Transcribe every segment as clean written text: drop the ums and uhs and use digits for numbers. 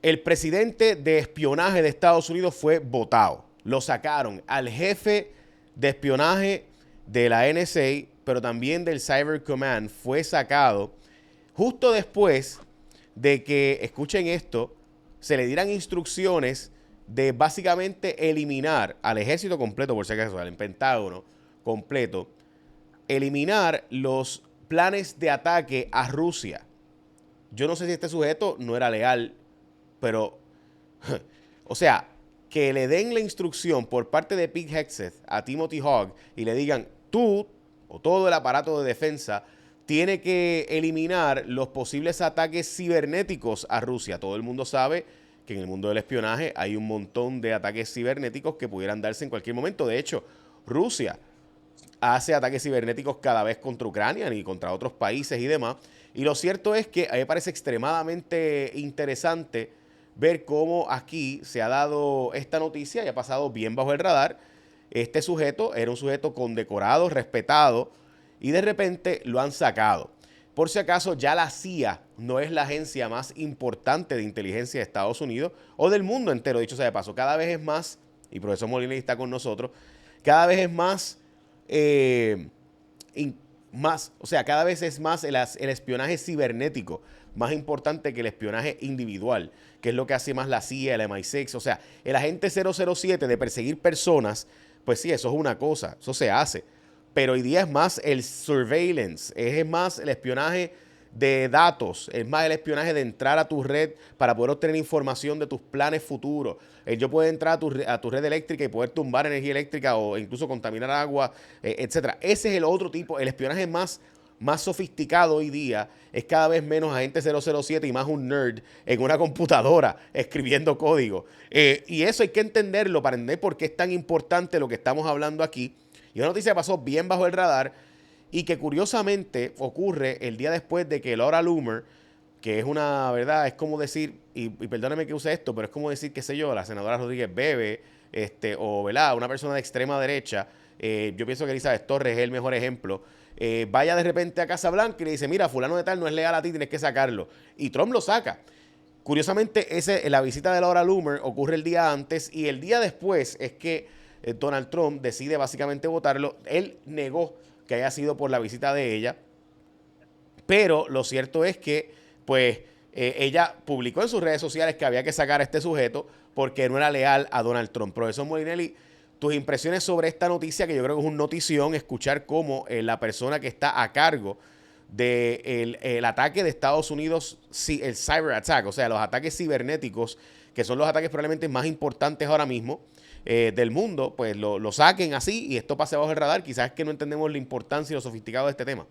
El presidente de espionaje de Estados Unidos fue votado. Lo sacaron al jefe de espionaje de la NSA, pero también del Cyber Command, fue sacado justo después de que, escuchen esto, se le dieran instrucciones de básicamente eliminar al ejército completo, por si acaso, al Pentágono completo, eliminar los planes de ataque a Rusia. Yo no sé si este sujeto no era leal, pero, o sea, que le den la instrucción por parte de Pete Hegseth a Timothy Hogg y le digan, tú o todo el aparato de defensa tiene que eliminar los posibles ataques cibernéticos a Rusia. Todo el mundo sabe que en el mundo del espionaje hay un montón de ataques cibernéticos que pudieran darse en cualquier momento. De hecho, Rusia hace ataques cibernéticos cada vez contra Ucrania y contra otros países y demás. Y lo cierto es que a mí me parece extremadamente interesante ver cómo aquí se ha dado esta noticia y ha pasado bien bajo el radar. Este sujeto era un sujeto condecorado, respetado, y de repente lo han sacado. Por si acaso, ya la CIA no es la agencia más importante de inteligencia de Estados Unidos o del mundo entero, dicho sea de paso. Cada vez es más, y el profesor Molina está con nosotros, cada vez es más, eh, o sea, cada vez es más el espionaje cibernético más importante que el espionaje individual, que es lo que hace más la CIA, el MI6. O sea, el agente 007 de perseguir personas, pues sí, eso es una cosa, eso se hace. Pero hoy día es más el surveillance, es más el espionaje de datos, es más el espionaje de entrar a tu red para poder obtener información de tus planes futuros. Yo puedo entrar a tu red eléctrica y poder tumbar energía eléctrica o incluso contaminar agua, etcétera. Ese es el otro tipo, el espionaje más sofisticado hoy día es cada vez menos agente 007 y más un nerd en una computadora escribiendo código. Y eso hay que entenderlo para entender por qué es tan importante lo que estamos hablando aquí. Y una noticia que pasó bien bajo el radar y que curiosamente ocurre el día después de que Laura Loomer, que es una, ¿verdad? Es como decir, y perdóneme que use esto, pero es como decir, qué sé yo, la senadora Rodríguez Bebe, o, ¿verdad? Una persona de extrema derecha, yo pienso que Elizabeth Torres es el mejor ejemplo, vaya de repente a Casa Blanca y le dice, mira, fulano de tal no es legal a ti, tienes que sacarlo. Y Trump lo saca. Curiosamente, la visita de Laura Loomer ocurre el día antes y el día después es que Donald Trump decide básicamente votarlo. Él negó que haya sido por la visita de ella, pero lo cierto es que, pues, ella publicó en sus redes sociales que había que sacar a este sujeto porque no era leal a Donald Trump. Profesor Molinelli, tus impresiones sobre esta noticia, que yo creo que es una notición, escuchar cómo la persona que está a cargo del el ataque de Estados Unidos, el cyber attack, o sea, los ataques cibernéticos, que son los ataques probablemente más importantes ahora mismo del mundo, pues lo saquen así y esto pase bajo el radar. Quizás es que no entendemos la importancia y lo sofisticado de este tema.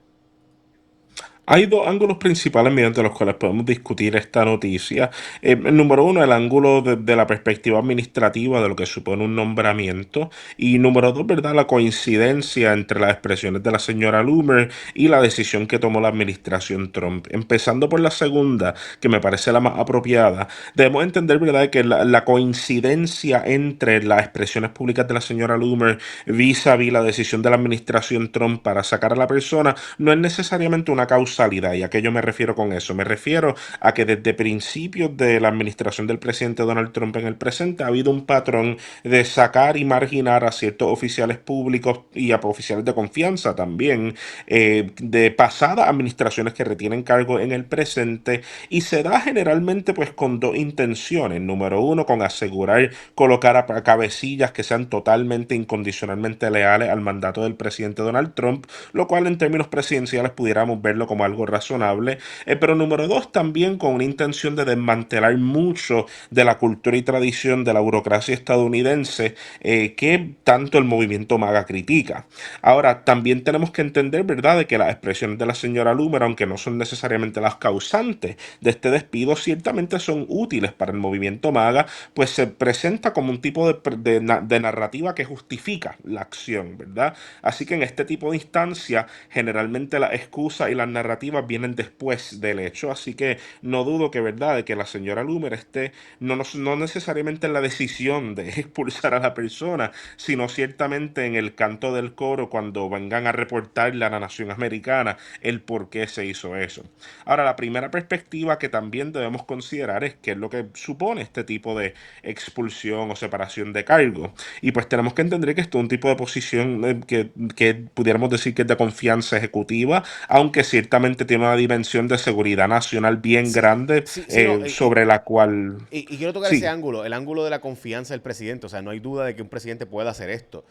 Hay dos ángulos principales mediante los cuales podemos discutir esta noticia. El número uno, el ángulo de la perspectiva administrativa de lo que supone un nombramiento. Y número dos, ¿verdad? La coincidencia entre las expresiones de la señora Loomer y la decisión que tomó la administración Trump. Empezando por la segunda, que me parece la más apropiada, debemos entender, ¿verdad?, que la coincidencia entre las expresiones públicas de la señora Loomer vis-a-vis la decisión de la administración Trump para sacar a la persona no es necesariamente una causalidad. ¿Y a qué yo me refiero con eso? Me refiero a que desde principios de la administración del presidente Donald Trump en el presente ha habido un patrón de sacar y marginar a ciertos oficiales públicos y a oficiales de confianza también de pasadas administraciones que retienen cargo en el presente, y se da generalmente pues con dos intenciones. Número uno, con asegurar colocar a cabecillas que sean totalmente incondicionalmente leales al mandato del presidente Donald Trump, lo cual en términos presidenciales pudiéramos verlo como algo razonable, pero número dos, también con una intención de desmantelar mucho de la cultura y tradición de la burocracia estadounidense que tanto el movimiento MAGA critica. Ahora, también tenemos que entender, ¿verdad?, de que las expresiones de la señora Loomer, aunque no son necesariamente las causantes de este despido, ciertamente son útiles para el movimiento MAGA, pues se presenta como un tipo de narrativa que justifica la acción, ¿verdad? Así que en este tipo de instancias, generalmente las excusas y las narrativas administrativas vienen después del hecho, así que no dudo que, ¿verdad?, de que la señora Loomer esté no necesariamente en la decisión de expulsar a la persona, sino ciertamente en el canto del coro cuando vengan a reportarle a la nación americana el por qué se hizo eso. Ahora, la primera perspectiva que también debemos considerar es qué es lo que supone este tipo de expulsión o separación de cargo. Y pues tenemos que entender que esto es un tipo de posición que pudiéramos decir que es de confianza ejecutiva, aunque ciertamente tiene una dimensión de seguridad nacional bien Sí, grande, sí, sí, no, sobre la cual... y quiero tocar ese Sí. ángulo, el ángulo de la confianza del presidente. O sea, no hay duda de que un presidente pueda hacer esto.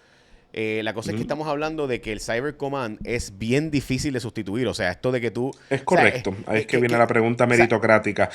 La cosa es que Ujú. estamos hablando de que el Cyber Command es bien difícil de sustituir. O sea, esto de que tú. O Es sea, correcto, ahí es que viene la pregunta o sea, meritocrática.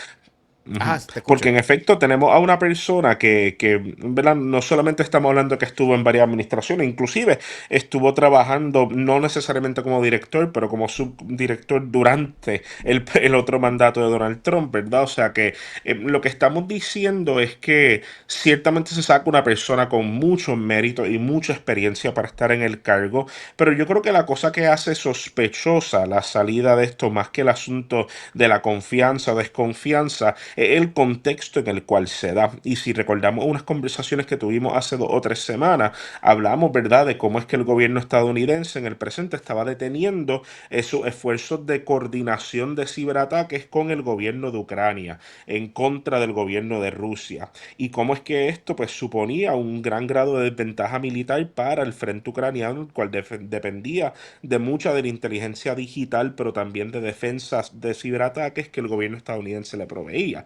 Ujú. ajá, te Porque escucho. en efecto tenemos a una persona ¿verdad? No solamente estamos hablando que estuvo en varias administraciones, inclusive estuvo trabajando no necesariamente como director, pero como subdirector durante el otro mandato de Donald Trump, ¿verdad? O sea que lo que estamos diciendo es que ciertamente se saca una persona con mucho mérito y mucha experiencia para estar en el cargo, pero yo creo que la cosa que hace sospechosa la salida de esto, más que el asunto de la confianza o desconfianza, el contexto en el cual se da. Y si recordamos unas conversaciones que tuvimos hace 2 o 3 semanas, hablamos, ¿verdad?, de cómo es que el gobierno estadounidense en el presente estaba deteniendo esos esfuerzos de coordinación de ciberataques con el gobierno de Ucrania en contra del gobierno de Rusia. Y cómo es que esto pues suponía un gran grado de desventaja militar para el frente ucraniano, el cual dependía de mucha de la inteligencia digital, pero también de defensas de ciberataques que el gobierno estadounidense le proveía.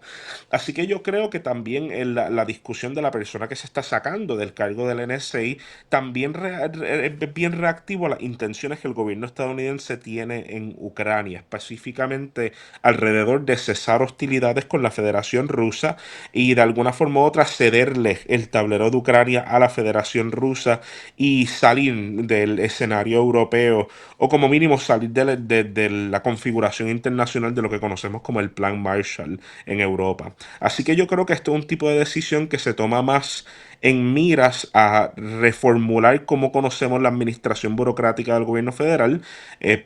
Así que yo creo que también en la discusión de la persona que se está sacando del cargo del NSA también es bien reactivo a las intenciones que el gobierno estadounidense tiene en Ucrania, específicamente alrededor de cesar hostilidades con la Federación Rusa y de alguna forma u otra cederle el tablero de Ucrania a la Federación Rusa y salir del escenario europeo o como mínimo salir de la configuración internacional de lo que conocemos como el Plan Marshall en Europa. Así que yo creo que esto es un tipo de decisión que se toma más en miras a reformular cómo conocemos la administración burocrática del gobierno federal,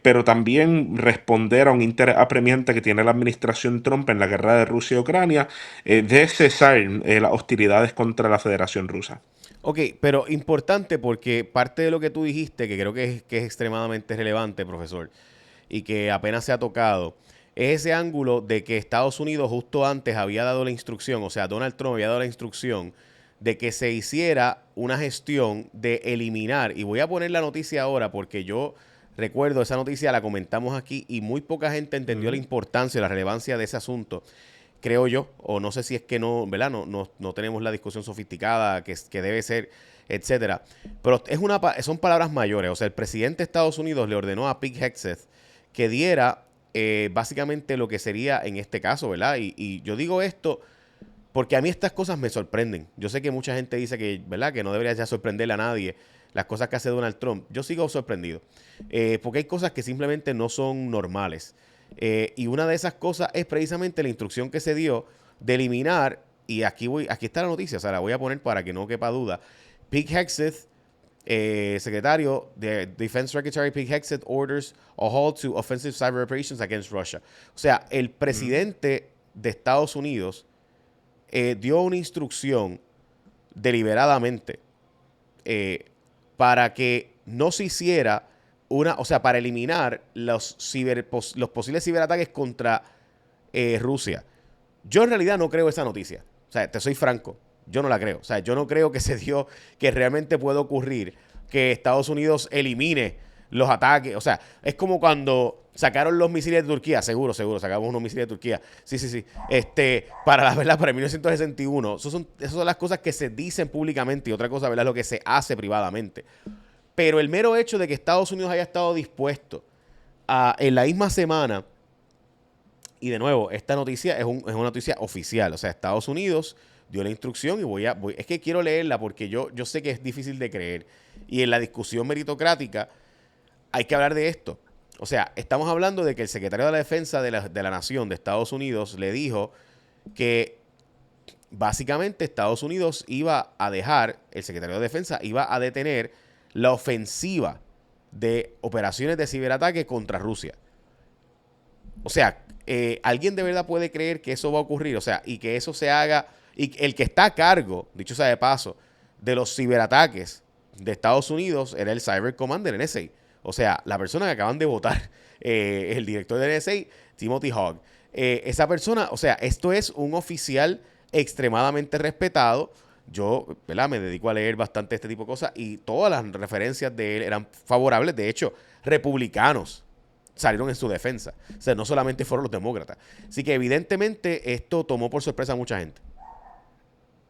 pero también responder a un interés apremiante que tiene la administración Trump en la guerra de Rusia y Ucrania, de cesar las hostilidades contra la Federación Rusa. Ok, pero importante porque parte de lo que tú dijiste, que creo que es extremadamente relevante, profesor, y que apenas se ha tocado, es ese ángulo de que Estados Unidos justo antes había dado la instrucción, o sea, Donald Trump había dado la instrucción de que se hiciera una gestión de eliminar, y voy a poner la noticia ahora porque yo recuerdo esa noticia, la comentamos aquí y muy poca gente entendió la Ujú. importancia y la relevancia de ese asunto, creo yo, o no sé si es que no, ¿verdad? No tenemos la discusión sofisticada que debe ser, etcétera. Pero son palabras mayores. O sea, el presidente de Estados Unidos le ordenó a Pete Hegseth que diera básicamente lo que sería en este caso, ¿verdad? Y yo digo esto porque a mí estas cosas me sorprenden. Yo sé que mucha gente dice que, ¿verdad?, que no debería ya sorprenderle a nadie las cosas que hace Donald Trump. Yo sigo sorprendido. Porque hay cosas que simplemente no son normales. Y una de esas cosas es precisamente la instrucción que se dio de eliminar, y aquí está la noticia, o sea, la voy a poner para que no quepa duda. Pete Hegseth, secretario de Defense Secretary Pete Hegseth orders a halt to offensive cyber operations against Russia. O sea, el Ujú. presidente de Estados Unidos dio una instrucción deliberadamente eh, para que no se hiciera o sea, para eliminar los posibles ciberataques contra Rusia. Yo en realidad no creo esa noticia. O sea, te soy franco, yo no la creo. O sea, yo no creo que se dio, que realmente puede ocurrir que Estados Unidos elimine los ataques. O sea, es como cuando sacaron los misiles de Turquía, seguro, sacamos unos misiles de Turquía. Sí, sí, sí. Para la verdad, para 1961, esas son las cosas que se dicen públicamente y otra cosa, ¿verdad?, es lo que se hace privadamente. Pero el mero hecho de que Estados Unidos haya estado dispuesto en la misma semana, y de nuevo, esta noticia es una noticia oficial, o sea, Estados Unidos dio la instrucción y es que quiero leerla porque yo sé que es difícil de creer. Y en la discusión meritocrática hay que hablar de esto. O sea, estamos hablando de que el secretario de la Defensa de la Nación de Estados Unidos le dijo que básicamente Estados Unidos iba a dejar, el secretario de Defensa iba a detener la ofensiva de operaciones de ciberataque contra Rusia. O sea, ¿alguien de verdad puede creer que eso va a ocurrir? O sea, y que eso se haga, y el que está a cargo, dicho sea de paso, de los ciberataques de Estados Unidos era el Cyber Command del NSA. O sea, la persona que acaban de votar, el director del NSA, Timothy Hogg. Esa persona, o sea, esto es un oficial extremadamente respetado. Yo, ¿verdad? Me dedico a leer bastante este tipo de cosas y todas las referencias de él eran favorables. De hecho, republicanos salieron en su defensa. O sea, no solamente fueron los demócratas. Así que evidentemente esto tomó por sorpresa a mucha gente.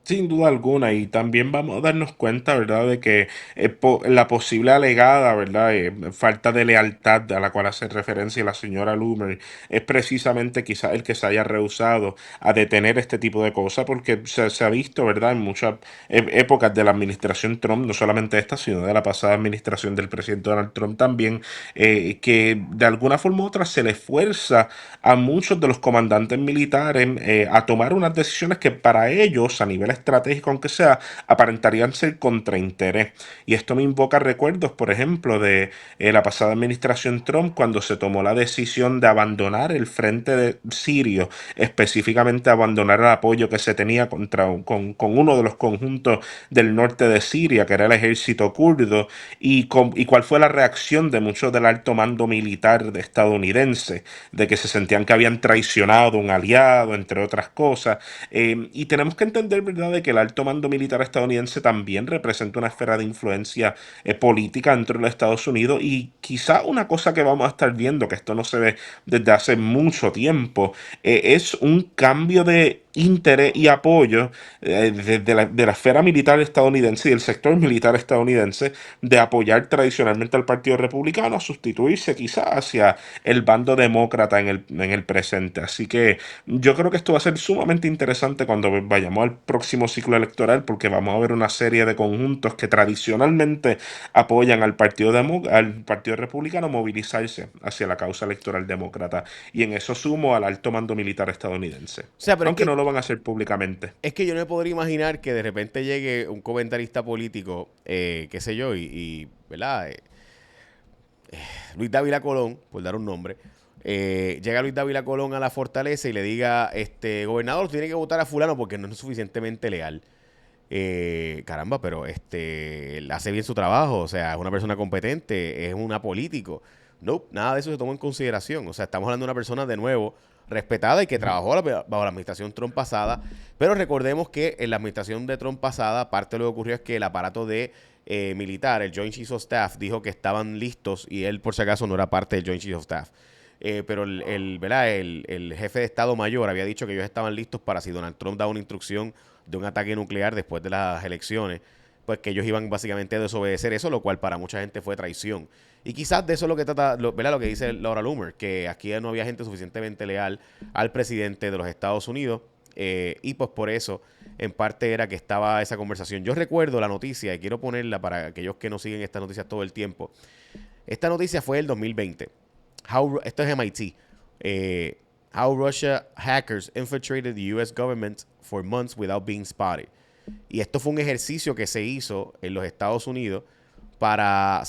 Sin duda alguna, y también vamos a darnos cuenta, ¿verdad?, de que la posible alegada, ¿verdad?, falta de lealtad a la cual hace referencia la señora Loomer es precisamente quizás el que se haya rehusado a detener este tipo de cosas, porque se ha visto, ¿verdad?, en muchas épocas de la administración Trump, no solamente esta, sino de la pasada administración del presidente Donald Trump también, que de alguna forma u otra se le fuerza a muchos de los comandantes militares a tomar unas decisiones que para ellos, a nivel estratégico aunque sea, aparentarían ser contra interés. Y esto me invoca recuerdos, por ejemplo, de la pasada administración Trump, cuando se tomó la decisión de abandonar el frente de sirio, específicamente abandonar el apoyo que se tenía con uno de los conjuntos del norte de Siria, que era el ejército kurdo, y cuál fue la reacción de muchos del alto mando militar estadounidense, de que se sentían que habían traicionado a un aliado, entre otras cosas. Y tenemos que entender, ¿verdad?, de que el alto mando militar estadounidense también representa una esfera de influencia política dentro de los Estados Unidos, y quizá una cosa que vamos a estar viendo, que esto no se ve desde hace mucho tiempo, es un cambio de interés y apoyo de la esfera militar estadounidense y del sector militar estadounidense de apoyar tradicionalmente al Partido Republicano a sustituirse quizá hacia el bando demócrata en el presente. Así que yo creo que esto va a ser sumamente interesante cuando vayamos al próximo ciclo electoral, porque vamos a ver una serie de conjuntos que tradicionalmente apoyan al Partido Republicano movilizarse hacia la causa electoral demócrata. Y en eso sumo al alto mando militar estadounidense. O sea, pero Aunque no lo van a hacer públicamente. es que yo no me podría imaginar que de repente llegue un comentarista político, qué sé yo, ¿verdad? Luis Dávila Colón, por dar un nombre, llega Luis Dávila Colón a la fortaleza y le diga, gobernador, tiene que votar a fulano porque no es suficientemente leal. Caramba, pero él hace bien su trabajo, o sea, es una persona competente, es una político. No, nada de eso se toma en consideración. O sea, estamos hablando de una persona de nuevo respetada y que trabajó bajo la administración Trump pasada, pero recordemos que en la administración de Trump pasada, parte de lo que ocurrió es que el aparato de militar, el Joint Chiefs of Staff, dijo que estaban listos y él por si acaso no era parte del Joint Chiefs of Staff. Pero ¿verdad? El jefe de Estado Mayor había dicho que ellos estaban listos para si Donald Trump daba una instrucción de un ataque nuclear después de las elecciones, pues que ellos iban básicamente a desobedecer eso, lo cual para mucha gente fue traición. Y quizás de eso es lo que trata, ¿verdad? Lo que dice Laura Loomer, que aquí no había gente suficientemente leal al presidente de los Estados Unidos, y pues por eso en parte era que estaba esa conversación. Yo recuerdo la noticia y quiero ponerla para aquellos que no siguen estas noticias todo el tiempo. Esta noticia fue el 2020. Esto es MIT. How Russia hackers infiltrated the US government for months without being spotted. Y esto fue un ejercicio que se hizo en los Estados Unidos para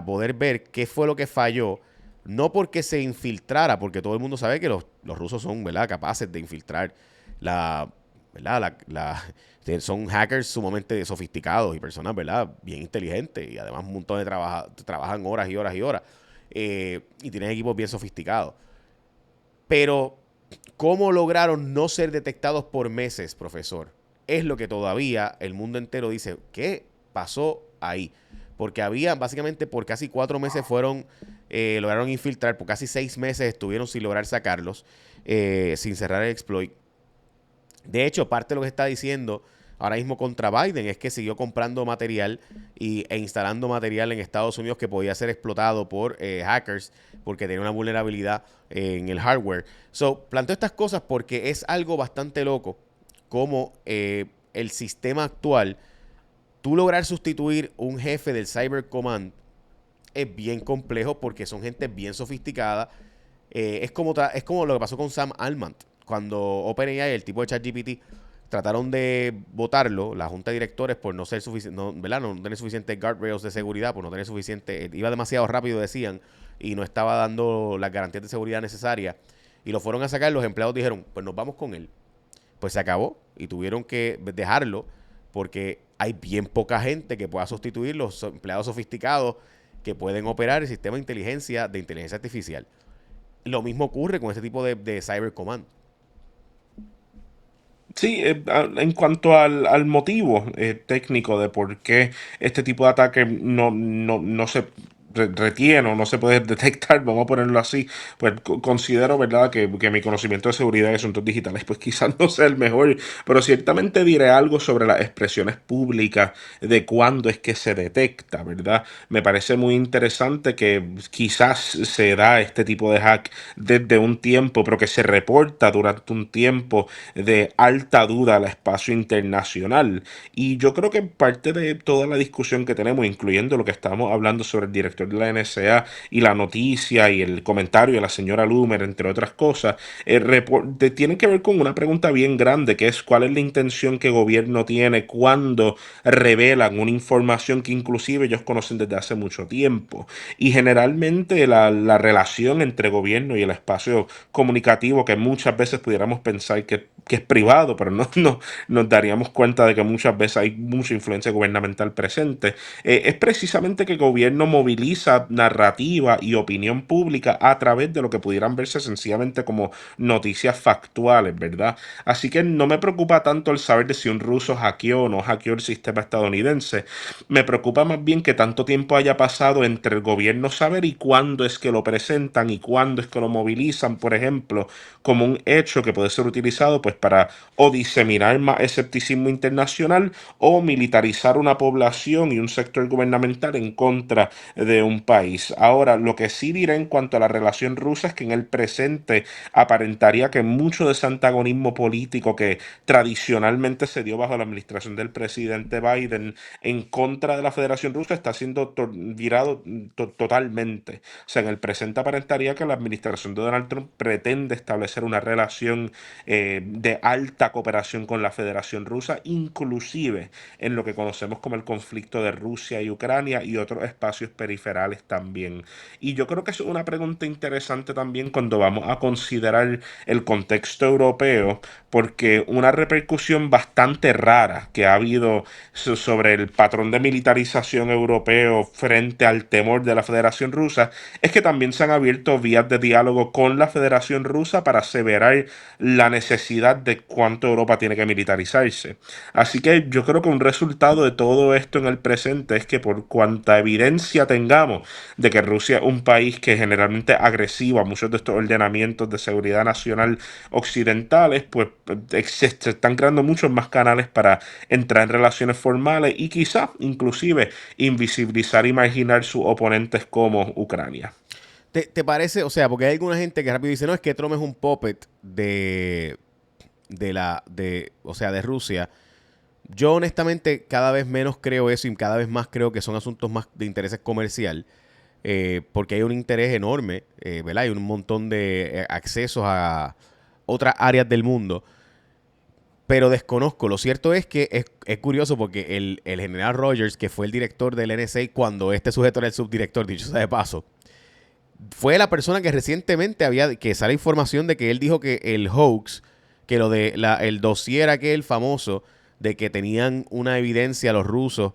poder ver qué fue lo que falló. No porque se infiltrara, porque todo el mundo sabe que los rusos son, ¿verdad?, capaces de infiltrar la, ¿verdad? Son hackers sumamente sofisticados y personas, ¿verdad?, bien inteligentes y además un montón de trabajan horas y horas y horas, y tienen equipos bien sofisticados. Pero, ¿cómo lograron no ser detectados por meses, profesor? Es lo que todavía el mundo entero dice, ¿qué pasó ahí? Porque básicamente por casi 4 meses lograron infiltrar, por casi 6 meses estuvieron sin lograr sacarlos, sin cerrar el exploit. De hecho, parte de lo que está diciendo ahora mismo contra Biden es que siguió comprando material e instalando material en Estados Unidos que podía ser explotado por hackers porque tenía una vulnerabilidad en el hardware. Planteo estas cosas porque es algo bastante loco como el sistema actual, tú lograr sustituir un jefe del Cyber Command es bien complejo porque son gente bien sofisticada. Es como lo que pasó con Sam Altman cuando OpenAI, el tipo de ChatGPT, trataron de votarlo, la junta de directores, por no ser suficiente, ¿verdad? No tener suficientes guardrails de seguridad, por no tener suficiente, iba demasiado rápido, decían, y no estaba dando las garantías de seguridad necesarias. y lo fueron a sacar, los empleados dijeron, pues nos vamos con él. Pues se acabó y tuvieron que dejarlo porque hay bien poca gente que pueda sustituir los empleados sofisticados que pueden operar el sistema de inteligencia artificial. Lo mismo ocurre con este tipo de Cyber Command. Sí, en cuanto al motivo técnico de por qué este tipo de ataque no se retiene o no se puede detectar, vamos a ponerlo así, pues considero, ¿verdad?, que mi conocimiento de seguridad de asuntos digitales, pues quizás no sea el mejor, pero ciertamente diré algo sobre las expresiones públicas de cuándo es que se detecta, ¿verdad? Me parece muy interesante que quizás se da este tipo de hack desde un tiempo, pero que se reporta durante un tiempo de alta duda al espacio internacional. Y yo creo que parte de toda la discusión que tenemos, incluyendo lo que estamos hablando sobre el director de la NSA y la noticia y el comentario de la señora Loomer, entre otras cosas, tiene que ver con una pregunta bien grande, que es cuál es la intención que el gobierno tiene cuando revelan una información que inclusive ellos conocen desde hace mucho tiempo. Y generalmente la relación entre gobierno y el espacio comunicativo, que muchas veces pudiéramos pensar que es privado, pero no nos daríamos cuenta de que muchas veces hay mucha influencia gubernamental presente, es precisamente que el gobierno moviliza narrativa y opinión pública a través de lo que pudieran verse sencillamente como noticias factuales, ¿verdad? Así que no me preocupa tanto el saber de si un ruso hackeó o no hackeó el sistema estadounidense. Me preocupa más bien que tanto tiempo haya pasado entre el gobierno saber y cuándo es que lo presentan y cuándo es que lo movilizan, por ejemplo, como un hecho que puede ser utilizado pues para o diseminar más escepticismo internacional o militarizar una población y un sector gubernamental en contra de un país. Ahora, lo que sí diré en cuanto a la relación rusa es que en el presente aparentaría que mucho de ese antagonismo político que tradicionalmente se dio bajo la administración del presidente Biden en contra de la Federación Rusa está siendo virado totalmente. O sea, en el presente aparentaría que la administración de Donald Trump pretende establecer una relación de alta cooperación con la Federación Rusa, inclusive en lo que conocemos como el conflicto de Rusia y Ucrania y otros espacios periferales también. Y yo creo que es una pregunta interesante también cuando vamos a considerar el contexto europeo, porque una repercusión bastante rara que ha habido sobre el patrón de militarización europeo frente al temor de la Federación Rusa es que también se han abierto vías de diálogo con la Federación Rusa para aseverar la necesidad de cuánto Europa tiene que militarizarse. Así que yo creo que un resultado de todo esto en el presente es que por cuanta evidencia tengamos de que Rusia es un país que es generalmente agresivo a muchos de estos ordenamientos de seguridad nacional occidentales, pues se están creando muchos más canales para entrar en relaciones formales y quizás inclusive invisibilizar y marginar sus oponentes como Ucrania. ¿Te parece? O sea, porque hay alguna gente que rápido dice, no, es que Trump es un puppet o sea, de Rusia. Yo honestamente cada vez menos creo eso y cada vez más creo que son asuntos más de interés comercial, porque hay un interés enorme, ¿verdad? Hay un montón de accesos a otras áreas del mundo, pero desconozco. Lo cierto es que es curioso porque el general Rogers, que fue el director del NSA cuando este sujeto era el subdirector, dicho sea de paso, fue la persona que recientemente que sale información de que él dijo que el hoax, que el dossier aquel famoso de que tenían una evidencia los rusos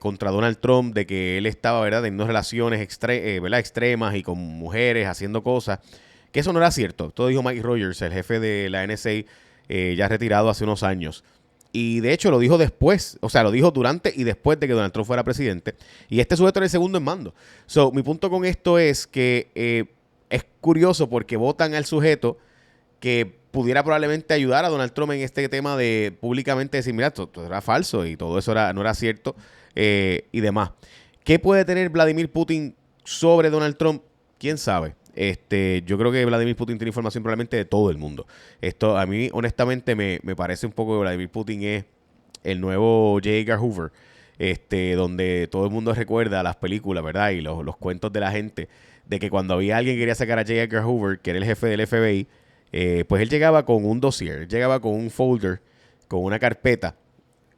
contra Donald Trump de que él estaba, ¿verdad?, teniendo relaciones ¿verdad?, extremas y con mujeres haciendo cosas, que eso no era cierto. Todo dijo Mike Rogers, el jefe de la NSA, ya retirado hace unos años. Y de hecho lo dijo después, o sea, lo dijo durante y después de que Donald Trump fuera presidente. Y este sujeto era el segundo en mando. So, mi punto con esto es que es curioso porque votan al sujeto que pudiera probablemente ayudar a Donald Trump en este tema de públicamente decir, mira, esto era falso y todo eso no era cierto y demás. ¿Qué puede tener Vladimir Putin sobre Donald Trump? ¿Quién sabe? Yo creo que Vladimir Putin tiene información probablemente de todo el mundo. Esto a mí honestamente me parece un poco que Vladimir Putin es el nuevo J. Edgar Hoover, donde todo el mundo recuerda las películas, ¿verdad? Y los cuentos de la gente, de que cuando había alguien que quería sacar a J. Edgar Hoover, que era el jefe del FBI, pues él llegaba con un dossier, él llegaba con un folder, con una carpeta,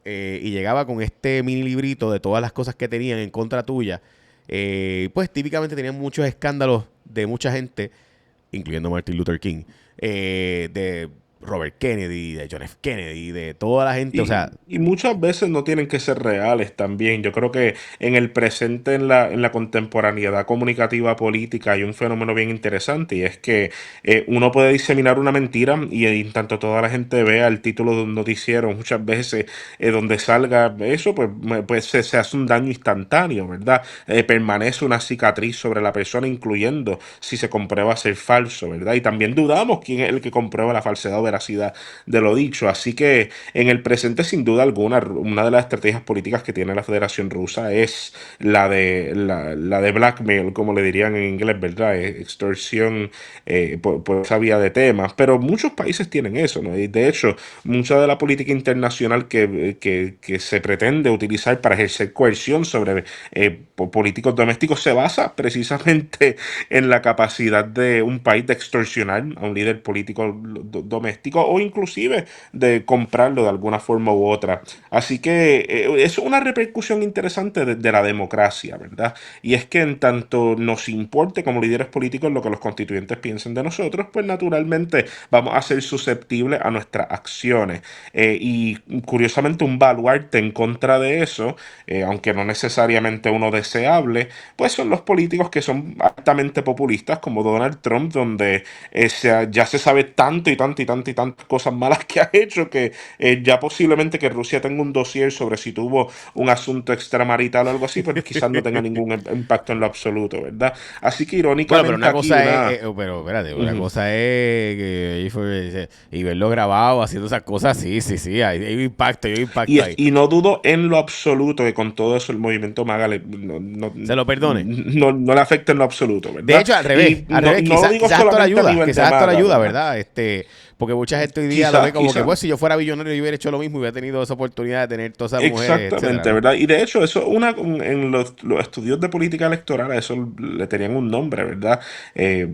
y llegaba con este mini librito de todas las cosas que tenían en contra tuya. Pues típicamente tenían muchos escándalos de mucha gente incluyendo Martin Luther King, de Robert Kennedy, de John F. Kennedy, de toda la gente, o sea, Y muchas veces no tienen que ser reales también. Yo creo que en el presente, en la contemporaneidad comunicativa política, hay un fenómeno bien interesante y es que uno puede diseminar una mentira y en tanto toda la gente vea el título de un noticiero, muchas veces donde salga eso, pues, pues se hace un daño instantáneo, ¿verdad? Permanece una cicatriz sobre la persona, incluyendo si se comprueba ser falso, ¿verdad? Y también dudamos quién es el que comprueba la falsedad o veracidad de lo dicho. Así que en el presente, sin duda alguna, una de las estrategias políticas que tiene la Federación Rusa es la de blackmail, como le dirían en inglés, ¿verdad? Extorsión por esa vía de temas. Pero muchos países tienen eso, ¿no? Y de hecho, mucha de la política internacional que se pretende utilizar para ejercer coerción sobre políticos domésticos se basa precisamente en la capacidad de un país de extorsionar a un líder político doméstico o inclusive de comprarlo de alguna forma u otra. Así que es una repercusión interesante de la democracia, ¿verdad? Y es que en tanto nos importe como líderes políticos lo que los constituyentes piensen de nosotros, pues naturalmente vamos a ser susceptibles a nuestras acciones. Y curiosamente un baluarte en contra de eso, aunque no necesariamente uno deseable, pues son los políticos que son altamente populistas como Donald Trump, donde ya se sabe tanto y tanto y tanto y tantas cosas malas que ha hecho que ya posiblemente que Rusia tenga un dossier sobre si tuvo un asunto extramarital o algo así, pero quizás no tenga ningún impacto en lo absoluto, ¿verdad? Así que bueno, pero irónicamente una aquí cosa es, una... pero espérate, una Ujú. cosa es que y verlo grabado haciendo esas cosas, sí, sí, sí, hay un impacto ahí. Y no dudo en lo absoluto que con todo eso el movimiento MAGA Se lo perdone. no le afecta en lo absoluto, De ¿verdad? hecho, Y al revés, no lo digo quizás esto le solamente a ayuda, nivel de quizás esto le MAGA, ayuda, ¿verdad? ¿verdad? Porque mucha gente hoy día lo ve como que, Quizás. pues, si yo fuera billonario, yo hubiera hecho lo mismo y hubiera tenido esa oportunidad de tener todas esas mujeres, etcétera, Exactamente, ¿no? ¿verdad? Y de hecho, eso en los estudios de política electoral, a eso le tenían un nombre, ¿verdad? Eh,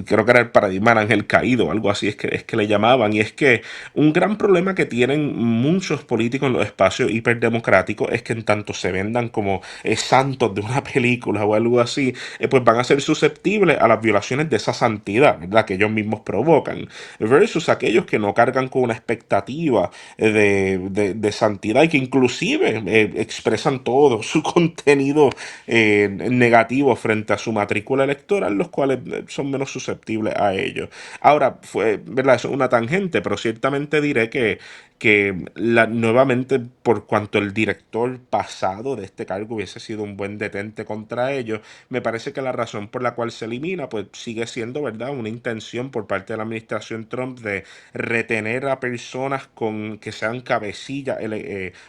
Creo que era el paradigma del ángel caído, algo así es que le llamaban. Y es que un gran problema que tienen muchos políticos en los espacios hiperdemocráticos es que en tanto se vendan como santos de una película o algo así, pues van a ser susceptibles a las violaciones de esa santidad, ¿verdad? Que ellos mismos provocan. Versus aquellos que no cargan con una expectativa de santidad y que inclusive expresan todo su contenido negativo frente a su matrícula electoral, los cuales son menos susceptibles a ello. Ahora, ¿verdad? Eso es una tangente, pero ciertamente diré que nuevamente, por cuanto el director pasado de este cargo hubiese sido un buen detente contra ellos, me parece que la razón por la cual se elimina, pues sigue siendo, ¿verdad?, una intención por parte de la administración Trump de retener a personas que sean cabecillas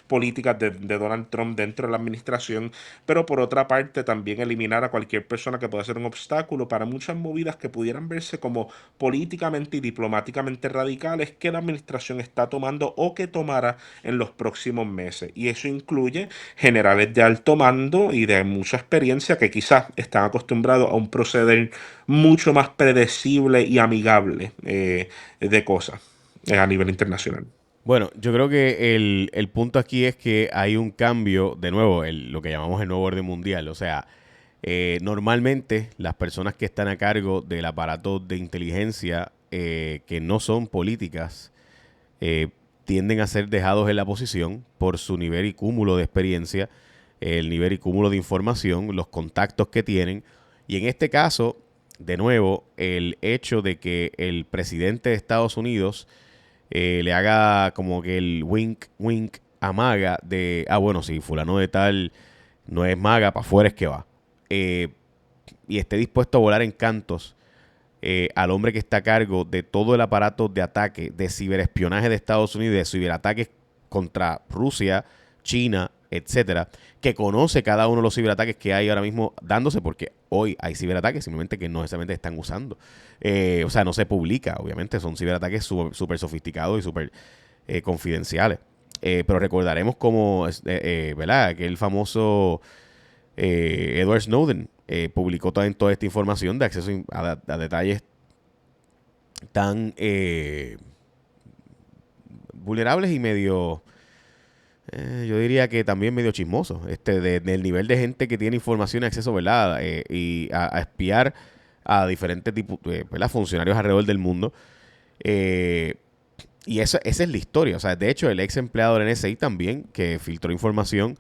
políticas de Donald Trump dentro de la administración, pero por otra parte también eliminar a cualquier persona que pueda ser un obstáculo para muchas movidas que pudieran verse como políticamente y diplomáticamente radicales que la administración está tomando o que tomará en los próximos meses. Y eso incluye generales de alto mando y de mucha experiencia que quizás están acostumbrados a un proceder mucho más predecible y amigable de cosas a nivel internacional. Bueno, yo creo que el punto aquí es que hay un cambio, de nuevo, lo que llamamos el nuevo orden mundial. O sea, normalmente las personas que están a cargo del aparato de inteligencia que no son políticas eh, tienden a ser dejados en la posición por su nivel y cúmulo de experiencia, el nivel y cúmulo de información, los contactos que tienen. Y en este caso, de nuevo, el hecho de que el presidente de Estados Unidos le haga como que el wink, wink a Maga de, bueno, si fulano de tal no es Maga, para afuera es que va. Eh, y esté dispuesto a volar en cantos al hombre que está a cargo de todo el aparato de ataque, de ciberespionaje de Estados Unidos, de ciberataques contra Rusia, China, etcétera, que conoce cada uno de los ciberataques que hay ahora mismo dándose, porque hoy hay ciberataques simplemente que no necesariamente están usando. O sea, no se publica, obviamente, son ciberataques súper sofisticados y súper confidenciales. Pero recordaremos como, ¿verdad? Que el famoso Edward Snowden publicó toda esta información de acceso a detalles tan vulnerables y medio, yo diría que también medio chismosos, del nivel de gente que tiene información y acceso, ¿verdad? Y a espiar a diferentes tipos de funcionarios alrededor del mundo. Y esa es la historia. O sea, de hecho, el ex empleado del NSA también, que filtró información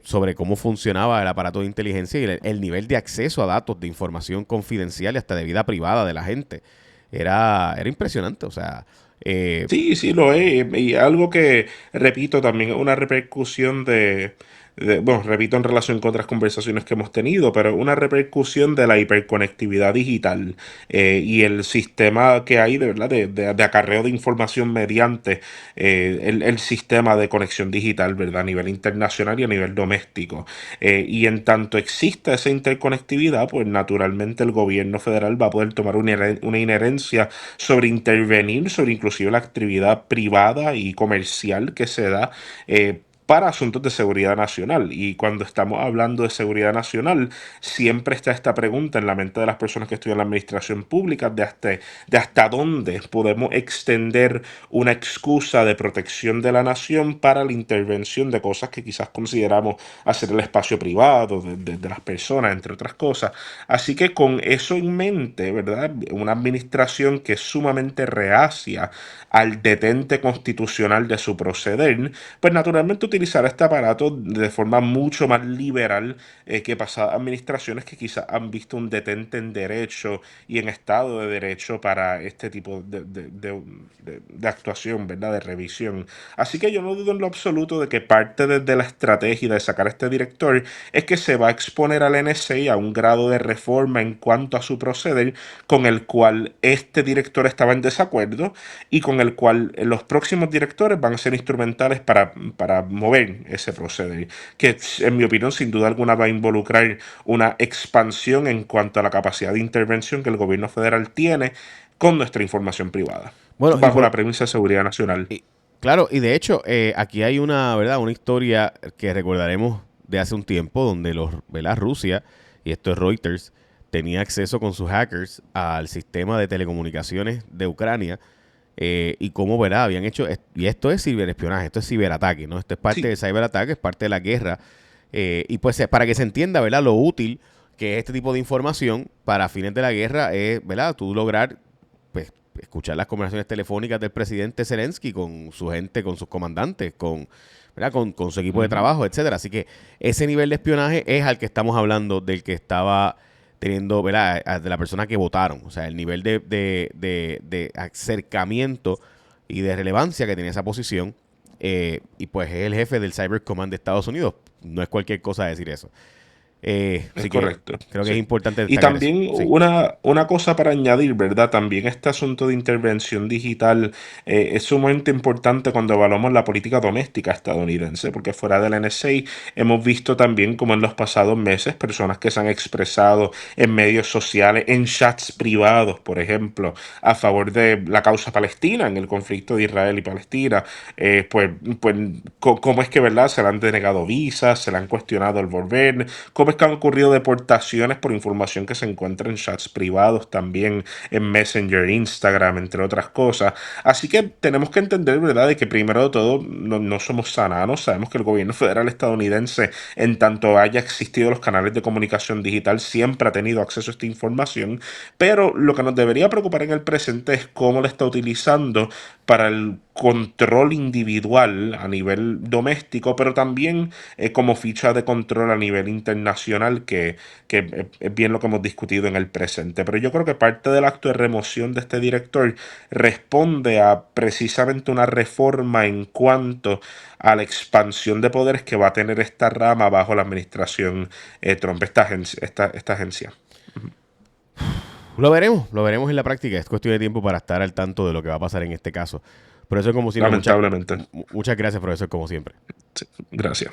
sobre cómo funcionaba el aparato de inteligencia y el nivel de acceso a datos de información confidencial y hasta de vida privada de la gente. Era impresionante. O sea, Sí, sí lo es. Y algo que, repito, también es una repercusión bueno, repito en relación con otras conversaciones que hemos tenido, pero una repercusión de la hiperconectividad digital y el sistema que hay de verdad de acarreo de información mediante el sistema de conexión digital, ¿verdad? A nivel internacional y a nivel doméstico. Y en tanto exista esa interconectividad, pues naturalmente el gobierno federal va a poder tomar una inherencia sobre intervenir sobre inclusive la actividad privada y comercial que se da para asuntos de seguridad nacional. Y cuando estamos hablando de seguridad nacional, siempre está esta pregunta en la mente de las personas que estudian la administración pública de hasta dónde podemos extender una excusa de protección de la nación para la intervención de cosas que quizás consideramos hacer el espacio privado de las personas, entre otras cosas. Así que con eso en mente, ¿verdad? Una administración que es sumamente reacia al detente constitucional de su proceder, pues naturalmente utilizará este aparato de forma mucho más liberal que pasadas administraciones que quizás han visto un detente en derecho y en Estado de Derecho para este tipo de actuación, ¿verdad? De revisión. Así que yo no dudo en lo absoluto de que parte de la estrategia de sacar a este director es que se va a exponer al NSA a un grado de reforma en cuanto a su proceder con el cual este director estaba en desacuerdo y con el cual los próximos directores van a ser instrumentales para mover ese proceder, que en mi opinión sin duda alguna va a involucrar una expansión en cuanto a la capacidad de intervención que el gobierno federal tiene con nuestra información privada, bueno, bajo la premisa de seguridad nacional. y- claro, y de hecho, aquí hay una historia que recordaremos de hace un tiempo donde Rusia, y esto es Reuters, tenía acceso con sus hackers al sistema de telecomunicaciones de Ucrania y cómo, ¿verdad? Habían hecho, y esto es ciberespionaje, esto es ciberataque, ¿no? Esto es parte Sí, del ciberataque, es parte de la guerra. Y pues para que se entienda, ¿verdad? Lo útil que es este tipo de información para fines de la guerra es, ¿verdad? Tú lograr, pues, escuchar las conversaciones telefónicas del presidente Zelensky con su gente, con sus comandantes, ¿verdad? Con su equipo de ujú, trabajo, etcétera. Así que ese nivel de espionaje es al que estamos hablando, del que estaba teniendo, ¿verdad? De la persona que votaron. O sea, el nivel de acercamiento y de relevancia que tenía esa posición. Y pues es el jefe del Cyber Command de Estados Unidos. No es cualquier cosa decir eso. es Así que correcto, creo que es sí. importante Y destacar eso. también Sí. una cosa para añadir, ¿verdad? También este asunto de intervención digital es sumamente importante cuando evaluamos la política doméstica estadounidense, porque fuera del NSA hemos visto también como en los pasados meses personas que se han expresado en medios sociales, en chats privados, por ejemplo, a favor de la causa palestina, en el conflicto de Israel y Palestina, pues cómo es que, ¿verdad? Se le han denegado visas, se le han cuestionado el volver, cómo es que han ocurrido deportaciones por información que se encuentra en chats privados también, en Messenger, Instagram, entre otras cosas. Así que tenemos que entender, ¿verdad?, de que primero de todo no somos sananos. Sabemos que el gobierno federal estadounidense, en tanto haya existido los canales de comunicación digital, siempre ha tenido acceso a esta información. Pero lo que nos debería preocupar en el presente es cómo la está utilizando para el control individual a nivel doméstico, pero también como ficha de control a nivel internacional, que es bien lo que hemos discutido en el presente. Pero yo creo que parte del acto de remoción de este director responde a precisamente una reforma en cuanto a la expansión de poderes que va a tener esta rama bajo la administración Trump, esta agencia. Lo veremos en la práctica. Es cuestión de tiempo para estar al tanto de lo que va a pasar en este caso. Profesor, como siempre, Lamentablemente. muchas gracias, profesor, como siempre. Sí, gracias.